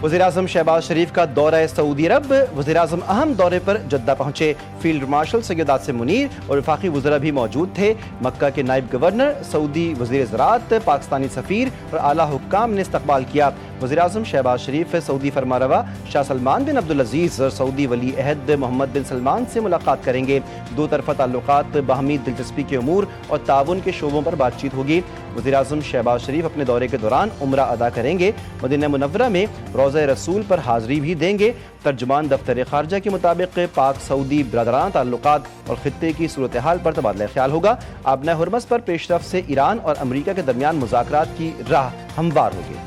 वज़ीर-ए-आज़म शहबाज शरीफ का दौरा सऊदी अरब। वज़ीर-ए-आज़म अहम दौरे पर जद्दा पहुंचे। फील्ड मार्शल सैयद आसिम मुनीर और वफाकी वज़रा भी मौजूद थे। मक्का के नायब गवर्नर, सऊदी वज़ीर ज़राअत, पाकिस्तानी सफ़ीर और आला हुक्काम ने इस्तकबाल किया। वज़ीर-ए-आज़म शहबाज शरीफ सऊदी फरमारवा शाह सलमान बिन अब्दुल अज़ीज़ और सऊदी वली अहद मोहम्मद बिन सलमान से मुलाकात करेंगे। दो तरफ़ा ताल्लुकात, बाहमी दिलचस्पी के उमूर और ताउन के शोबों पर बातचीत होगी। वज़ीर-ए-आज़म शहबाज शरीफ अपने दौरे के दौरान उम्रा अदा करेंगे। मदीना मुनव्वरा में रोज़ा रसूल पर हाज़री भी देंगे। तर्जुमान दफ्तर ख़ारजा के मुताबिक पाक सऊदी बिरादराना ताल्लुकात और खित्ते की सूरत हाल पर तबादला ख्याल होगा। आबना हुर्मस पर पेशरफ से ईरान और अमरीका के दरमियान मुज़ाकरात की राह हमवार होगी।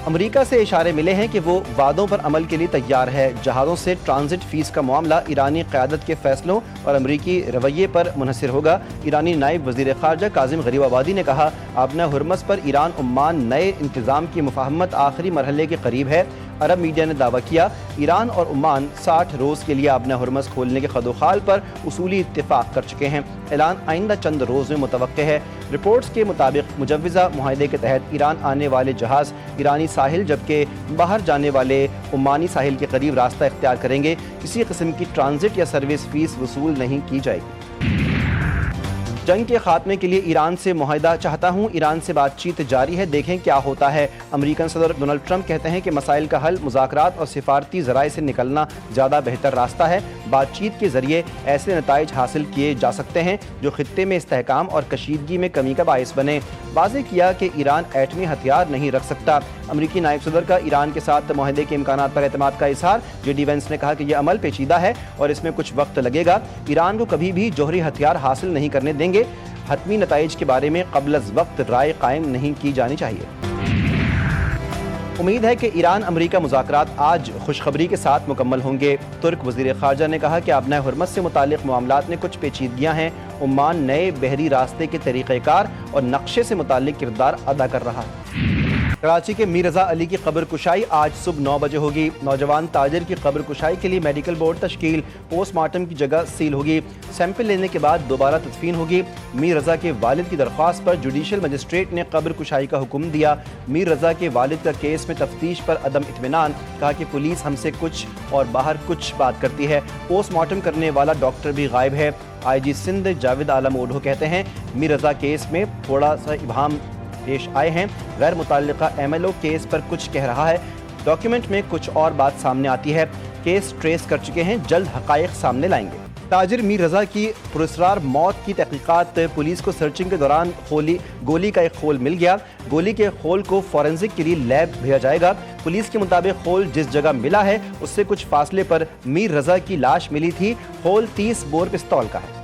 अमरीका से इशारे मिले हैं कि वो वादों पर अमल के लिए तैयार है। जहाज़ों से ट्रांजिट फ़ीस का मामला ईरानी क़यादत के फ़ैसलों और अमरीकी रवैये पर मुनहसर होगा। ईरानी नायब वज़ीर ख़ारजा काज़िम ग़रीबाबादी ने कहा, आबना हुर्मस पर ईरान उम्मान नए इंतज़ाम की मुफ़ाहमत आखिरी मरहले के करीब है। अरब मीडिया ने दावा किया, ईरान और उम्मान 60 रोज़ के लिए आबना हुर्मस खोलने के खदोखाल पर उसूली इत्तिफ़ाक़ कर चुके हैं। ऐलान आइंदा चंद रोज़ में मुतवक्के है। रिपोर्ट्स के मुताबिक मुजव्वज़ा मुआहदे के तहत ईरान आने वाले जहाज़ ईरानी साहिल जबकि बाहर जाने वाले उम्मानी साहिल के करीब रास्ता इख्तियार करेंगे। किसी किस्म की ट्रांजिट या सर्विस फ़ीस वसूल नहीं की जाएगी। जंग के खात्मे के लिए ईरान से मुआहदा चाहता हूँ। ईरान से बातचीत जारी है, देखें क्या होता है। अमेरिकन सदर डोनाल्ड ट्रंप कहते हैं कि मसाइल का हल मुज़ाकरात और सिफारती ज़राए से निकलना ज़्यादा बेहतर रास्ता है। बातचीत के ज़रिए ऐसे नताइज हासिल किए जा सकते हैं जो खित्ते में इस्तेहकाम और कशीदगी में कमी का बायस बने। वाज़ेह किया कि ईरान एटमी हथियार नहीं रख सकता। अमरीकी नायब सदर का ईरान के साथ मुआहदे के इम्कानात पर एतमाद का इज़हार। जेडी वेंस ने कहा कि यह अमल पेचीदा है और इसमें कुछ वक्त लगेगा। ईरान को कभी भी जौहरी हथियार हासिल नहीं करने देंगे। हतमी नताइज के बारे में क़ब्ल अज़ वक्त राय कायम नहीं की जानी चाहिए। उम्मीद है कि ईरान अमरीका मुज़ाकरात आज खुशखबरी के साथ मुकम्मल होंगे। तुर्क वज़ीर ख़ारजा ने कहा कि आबना हुर्मस से मुतालिक मामलात में कुछ पेचीदगियाँ हैं। उम्मान नए बहरी रास्ते के तरीक़ेकार और नक्शे से मुतालिक किरदार अदा कर रहा है। कराची के मीर रज़ा अली की कब्र कुशाई आज सुबह 9 बजे होगी। नौजवान ताजिर की कब्र कुशाई के लिए मेडिकल बोर्ड तश्कील। पोस्टमार्टम की जगह सील होगी। सैंपल लेने के बाद दोबारा तदफीन होगी। मीर रज़ा के वालिद की दरख्वास्त पर जुडिशल मजिस्ट्रेट ने कब्र कुशाई का हुक्म दिया। मीर रज़ा के वालिद का केस में तफ्तीश पर अदम इत्मीनान, कहा कि पुलिस हमसे कुछ और बाहर कुछ बात करती है। पोस्टमार्टम करने वाला डॉक्टर भी गायब है। IG सिंध जावेद आलम ओढो कहते हैं, मीर रज़ा केस में थोड़ा सा इबहम पेश आए हैं। गैर मुताल्लिका MLO केस पर कुछ कह रहा है, डॉक्यूमेंट में कुछ और बात सामने आती है। केस ट्रेस कर चुके हैं, जल्द हक़ाइक़ सामने लाएंगे। ताजिर मीर रज़ा की पुरस्रार मौत की तहक़ीक़ात। पुलिस को सर्चिंग के दौरान गोली का एक खोल मिल गया। गोली के खोल को फॉरेंसिक के लिए लैब भेजा जाएगा। पुलिस के मुताबिक खोल जिस जगह मिला है उससे कुछ फासले पर मीर रज़ा की लाश मिली थी। खोल 30 बोर पिस्तौल का है।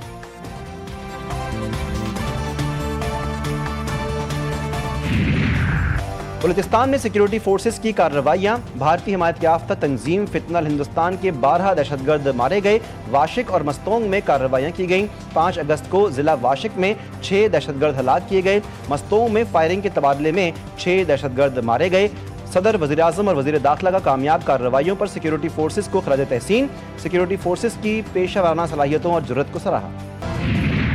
बलूचिस्तान में सिक्योरिटी फोर्सेस की कार्रवाइयाँ। भारतीय हिमायत याफ्ता तंजीम फितनल हिंदुस्तान के 12 दहशतगर्द मारे गए। वाशिक और मस्तोंग में कार्रवाइयाँ की गईं। 5 अगस्त को ज़िला वाशिक में 6 दहशतगर्द हलाक किए गए। मस्तोंग में फायरिंग के तबादले में 6 दहशतगर्द मारे गए। सदर, वज़ीर-ए-आज़म और वज़ीर दाखिला का कामयाब कार्रवाइयों पर सिक्योरिटी फोर्सेस को खराज तहसीन। सिक्योरिटी फोर्सेस की पेशा वाराना सलाहियतों और जुर्रत को सराहा।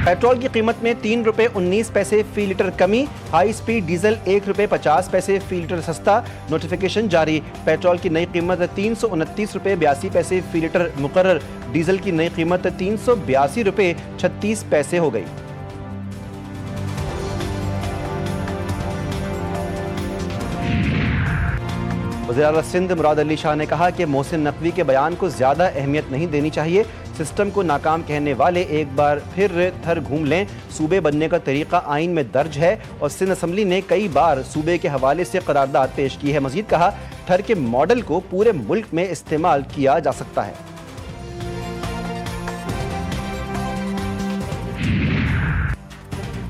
पेट्रोल की कीमत में 3 रुपये 19 पैसे फी लीटर कमी। हाई स्पीड डीजल 1 रुपये 50 पैसे फी लीटर सस्ता। नोटिफिकेशन जारी। पेट्रोल की नई कीमत 329 रुपये 82 पैसे फी लीटर मुकर्रर। डीजल की नई कीमत 382 रुपये 36 पैसे हो गई। वज़ीर आला सिंध मुराद अली शाह ने कहा कि मोहसिन नकवी के बयान को ज़्यादा अहमियत नहीं देनी चाहिए। सिस्टम को नाकाम कहने वाले एक बार फिर थर घूम लें। सूबे बनने का तरीका आइन में दर्ज है और सिंध असम्बली ने कई बार सूबे के हवाले से करारदाद पेश की है। मजीद कहा, थर के मॉडल को पूरे मुल्क में इस्तेमाल किया जा सकता है।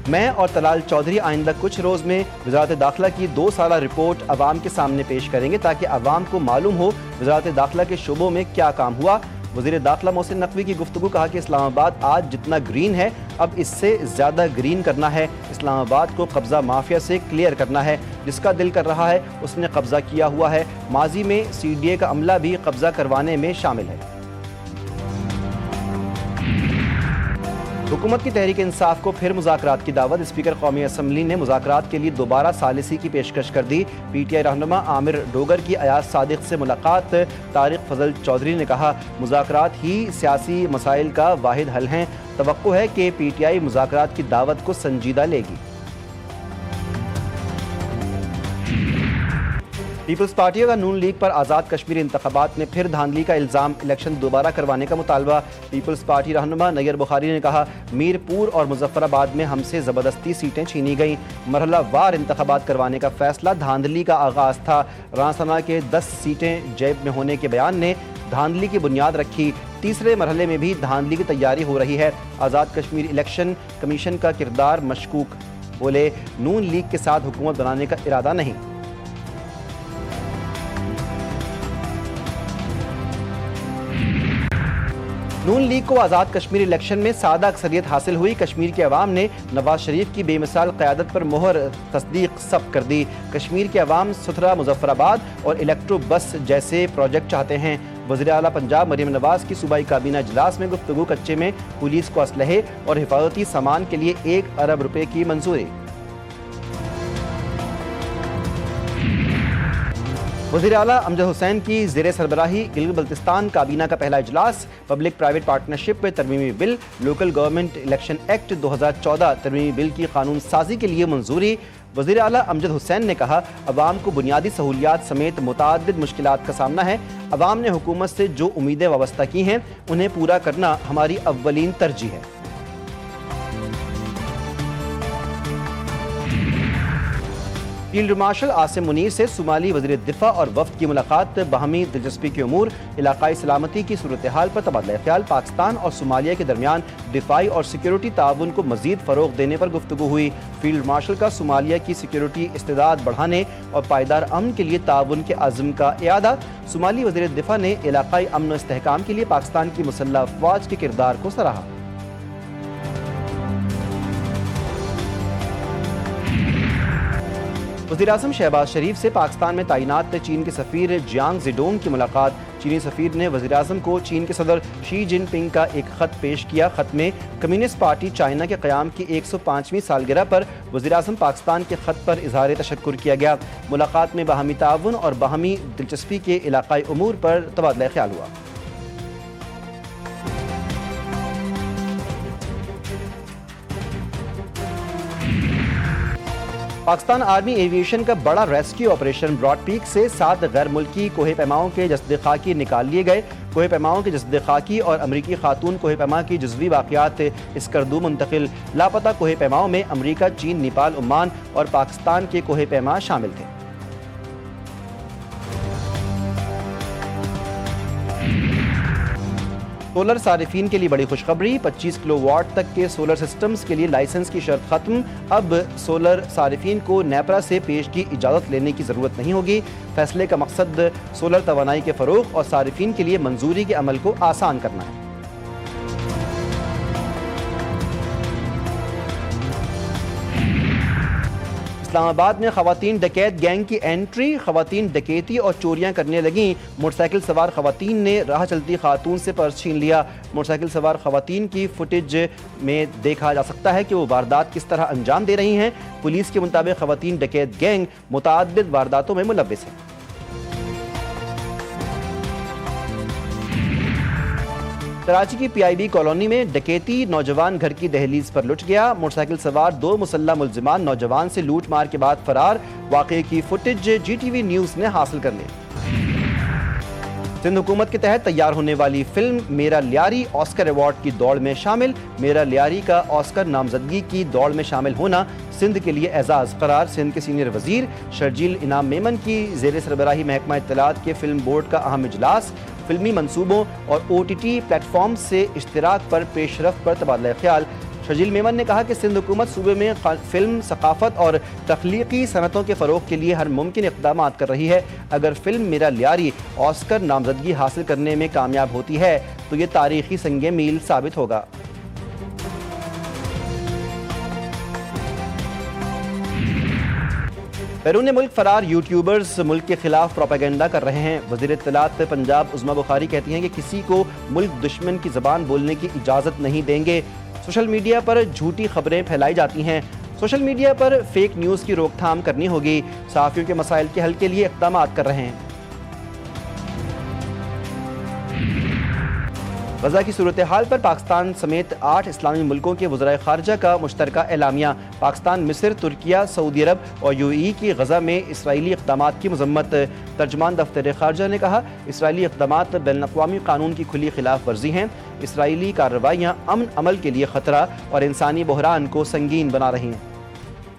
मैं और तलाल चौधरी आइंदा कुछ रोज़ में वज़ारत दाखिला की 2 साला रिपोर्ट अवाम के सामने पेश करेंगे ताकि अवाम को मालूम हो वज़ारत दाखिला के शोबों में क्या काम हुआ। वज़ीर दाखिला मोहसिन नकवी की गुफ्तगू। कहा कि इस्लामाबाद आज जितना ग्रीन है अब इससे ज़्यादा ग्रीन करना है। इस्लामाबाद को कब्ज़ा माफिया से क्लियर करना है। जिसका दिल कर रहा है उसने कब्ज़ा किया हुआ है। माजी में CDA का अमला भी कब्ज़ा करवाने में शामिल है। हुकूमत की तहरीक इंसाफ को फिर मुज़ाकरात की दावत। स्पीकर कौमी असम्बली ने मुज़ाकरात के लिए दोबारा सालिसी की पेशकश कर दी। PTI रहनुमा आमिर डोगर की अयाज सादिक से मुलाकात। तारिक फजल चौधरी ने कहा, मुज़ाकरात ही सियासी मसाइल का वाहिद हल हैं। तवक्को है कि PTI मुज़ाकरात की दावत को संजीदा लेगी। पीपल्स पार्टी का नून लीग पर आज़ाद कश्मीर इंतखाबात में फिर धांधली का इल्ज़ाम। इलेक्शन दोबारा करवाने का मुतालबा। पीपल्स पार्टी रहनुमा नैयर बुखारी ने कहा, मीरपुर और मुजफ्फराबाद में हमसे ज़बरदस्ती सीटें छीनी गईं। मरहला वार इंतखाबात करवाने का फैसला धांधली का आगाज़ था। रासना के 10 सीटें जेब में होने के बयान ने धांधली की बुनियाद रखी। तीसरे मरहले में भी धांधली की तैयारी हो रही है। आज़ाद कश्मीर इलेक्शन कमीशन का किरदार मशकूक। बोले, नून लीग के साथ हुकूमत बनाने का इरादा नहीं। नून लीग को आज़ाद कश्मीर इलेक्शन में सादा अक्सरियत हासिल हुई। कश्मीर के अवाम ने नवाज शरीफ की बेमिसाल क़यादत पर मोहर तस्दीक सब कर दी। कश्मीर के अवाम सुथरा मुजफ्फराबाद और इलेक्ट्रो बस जैसे प्रोजेक्ट चाहते हैं। वज़ीर आला पंजाब मरीम नवाज की सूबाई काबीना इजलास में गुफ्तगू। कच्चे में पुलिस को असलहे और हिफाजती सामान के लिए 1 अरब रुपए की मंजूरी। वज़ीर आला अमजद हुसैन की ज़ेर सरबराही गिलगित बल्तिस्तान काबीना का पहला इजलास। पब्लिक प्राइवेट पार्टनरशिप में तरमीमी bill, local government election act 2014 तरमीमी बिल की कानून साजी के लिए मंजूरी। वज़ीर आला अमजद हुसैन ने कहा, अवाम को बुनियादी सहूलियात समेत मुताद्दिद मुश्किलात का सामना है। अवाम ने हुकूमत से जो उम्मीदें वाबस्ता की हैं उन्हें पूरा करना हमारी अव्वलीन तरजीह है। फील्ड मार्शल आसिम मुनीर से सोमाली वज़ीर दिफा और वफ्द की मुलाकात। बाहमी दिलचस्पी के उमूर, इलाकाई सलामती की सूरत हाल पर तबादला ख्याल। पाकिस्तान और सोमालिया के दरमियान दिफाई और सिक्योरिटी ताउन को मज़ीद फ़रोग़ देने पर गुफ्तगू हुई। फील्ड मार्शल का सोमालिया की सिक्योरिटी इस्तेदाद बढ़ाने और पायदार अमन के लिए ताउन के अज़्म का इयादा। सोमाली वज़ीर दिफा ने इलाकाई अमन व इस्तेहकाम के लिए पाकिस्तान की मुसल्लह अफ़वाज के किरदार को सराहा। वज़ीर-ए-आज़म शहबाज शरीफ से पाकिस्तान में तैनात चीन के सफ़ीर जियांग ज़ेडोंग की मुलाकात। चीनी सफ़ीर ने वज़ीर-ए-आज़म को चीन के सदर शी जिनपिंग का एक ख़त पेश किया। ख़त में कम्युनिस्ट पार्टी चाइना के क़याम की 105वीं सालगिरह पर वज़ीर-ए-आज़म पाकिस्तान के ख़त पर इज़हार तशक्कुर किया गया। मुलाकात में बाहमी ताउन और बाहमी दिलचस्पी के इलाकाई उमूर पर तबादला ख्याल हुआ। पाकिस्तान आर्मी एविएशन का बड़ा रेस्क्यू ऑपरेशन। ब्रॉड पीक से 7 गैर मुल्की कोहे पैमाओं के जस्द खाकी निकाल लिए गए। कोहे पैमाओं के जस्द खाकी और अमरीकी खातून कोहे पैमा की जुज़वी वाक़यात स्कर्दू मुंतकिल। लापता कोहे पैमाओं में अमरीका, चीन, नेपाल, ओमान और पाकिस्तान के कोहे पैमा शामिल थे। सोलर सारिफीन के लिए बड़ी खुशखबरी। 25 किलोवाट तक के सोलर सिस्टम्स के लिए लाइसेंस की शर्त खत्म। अब सोलर सारिफीन को नेपरा से पेश की इजाज़त लेने की ज़रूरत नहीं होगी। फैसले का मकसद सोलर तवानाई के फ़रोग़ और सारिफीन के लिए मंजूरी के अमल को आसान करना है। इस्लामाबाद में खवातीन डकैत गैंग की एंट्री। खवातीन डकैती और चोरियां करने लगीं। मोटरसाइकिल सवार खवातीन ने राह चलती खातून से पर्स छीन लिया। मोटरसाइकिल सवार खवातीन की फुटेज में देखा जा सकता है कि वो वारदात किस तरह अंजाम दे रही हैं। पुलिस के मुताबिक खवातीन डकैत गैंग मुतअद्दिद वारदातों में मुलव्विस है। कराची की PIB कॉलोनी में डकैती। नौजवान घर की दहलीज पर लुट गया। मोटरसाइकिल सवार 2 मुसल्लह मुलजिमान नौजवान से लूट मार के बाद फरार। वाक़े की फुटेज GTV न्यूज़ ने हासिल कर ली। सिंध हुकूमत के तहत तैयार होने वाली फिल्म मेरा लियारी ऑस्कर अवार्ड की दौड़ में शामिल। मेरा लियारी का ऑस्कर नामजदगी की दौड़ में शामिल होना सिंध के लिए एजाज़ करार। सिंध के सीनियर वजीर शर्जील इनाम मेमन की ज़ेर सरबराही महकमा इत्तलात के फिल्म बोर्ड का अहम इजलास। फिल्मी मंसूबों और OTT प्लेटफॉर्म से इश्तिराक पर पेशरफ पर तबादला ख्याल। शर्जील मेमन ने कहा कि सिंध हुकूमत सूबे में फिल्म, सकाफत और तख्लीकी सनतों के फ़रोग़ के लिए हर मुमकिन इक़दाम कर रही है। अगर फिल्म मेरा लियारी ऑस्कर नामजदगी हासिल करने में कामयाब होती है तो ये तारीख़ी संगे मील साबित होगा। بیرون ملک فرار یوٹیوبرز ملک کے خلاف پروپیگنڈا کر رہے ہیں۔ وزیر اطلاعات پنجاب عظمیٰ بخاری کہتی ہیں کہ کسی کو ملک دشمن کی زبان بولنے کی اجازت نہیں دیں گے۔ سوشل میڈیا پر جھوٹی خبریں پھیلائی جاتی ہیں، سوشل میڈیا پر فیک نیوز کی روک تھام کرنی ہوگی۔ صحافیوں کے مسائل کے حل کے لیے اقدامات کر رہے ہیں۔ غزہ کی صورتحال پر پاکستان سمیت 8 اسلامی ملکوں کے وزرائے خارجہ کا مشترکہ اعلامیہ۔ پاکستان، مصر، ترکیہ، سعودی عرب اور UAE کی غزہ میں اسرائیلی اقدامات کی مذمت۔ ترجمان دفتر خارجہ نے کہا، اسرائیلی اقدامات بین الاقوامی قانون کی کھلی خلاف ورزی ہیں۔ اسرائیلی کارروائیاں امن عمل کے لیے خطرہ اور انسانی بحران کو سنگین بنا رہی ہیں۔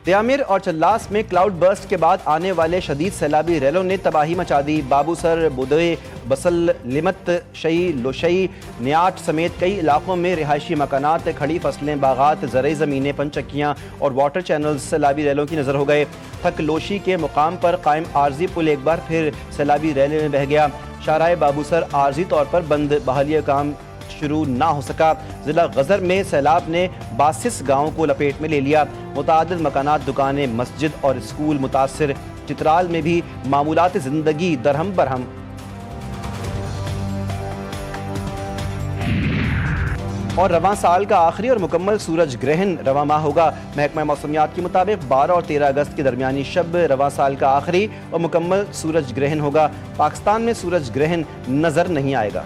دیامر اور چلاس میں کلاؤڈ برسٹ کے بعد آنے والے شدید سیلابی ریلوں نے تباہی مچا دی۔ بابو سر، بودے، بسل، لمت، شئی، لوشئی، نیاٹ سمیت کئی علاقوں میں رہائشی مکانات، کھڑی فصلیں، باغات، زرعی زمینیں، پنچکیاں اور واٹر چینلز سیلابی ریلوں کی نظر ہو گئے۔ تھک لوشی کے مقام پر قائم عارضی پل ایک بار پھر سیلابی ریلے میں بہہ گیا۔ شاہراہ بابو سر عارضی طور پر بند، بحالیہ کام شروع نہ ہو سکا۔ ضلع غزر میں سیلاب نے 32 گاؤں کو لپیٹ میں لے لیا۔ متعدد مکانات، دکانیں، مسجد اور اسکول متاثر۔ چترال میں بھی معمولات زندگی درہم برہم۔ اور رواں سال کا آخری اور مکمل سورج گرہن رواں ماہ ہوگا۔ محکمہ موسمیات کے مطابق 12 اور 13 اگست کے درمیانی شب رواں سال کا آخری اور مکمل سورج گرہن ہوگا۔ پاکستان میں سورج گرہن نظر نہیں آئے گا۔